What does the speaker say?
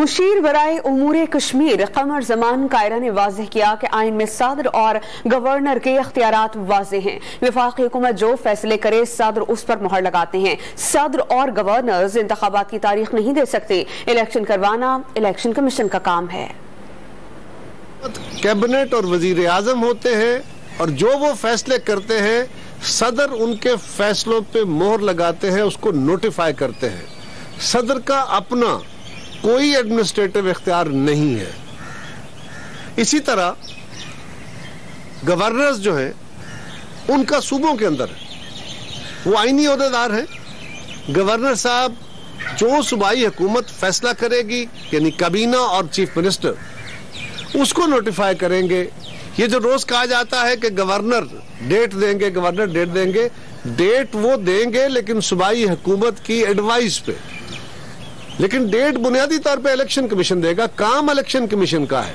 मुशीर बराए उमूर कश्मीर कमर जमान कायरा ने वाज़ेह किया कि आइन में सदर और गवर्नर के इख्तियारात वाज़ेह हैं। वफाकी हुकूमत जो फैसले करे सदर उस पर मुहर लगाते हैं। सदर और गवर्नर इंतखाबात की तारीख नहीं दे सकते। इलेक्शन करवाना इलेक्शन कमीशन का काम है। कैबिनेट और वजीर आजम होते हैं और जो वो फैसले करते हैं सदर उनके फैसलों पे मोहर लगाते हैं, उसको नोटिफाई करते हैं। सदर का अपना कोई एडमिनिस्ट्रेटिव इख्तियार नहीं है। इसी तरह गवर्नर्स जो है उनका सूबों के अंदर वो आईनी ओहदेदार हैं। गवर्नर साहब जो सूबाई हुकूमत फैसला करेगी यानी काबीना और चीफ मिनिस्टर उसको नोटिफाई करेंगे। ये जो रोज कहा जाता है कि गवर्नर डेट देंगे, गवर्नर डेट देंगे, डेट वो देंगे लेकिन सूबाई हुकूमत की एडवाइस पे, लेकिन डेट बुनियादी तौर पे इलेक्शन कमीशन देगा। काम इलेक्शन कमीशन का है।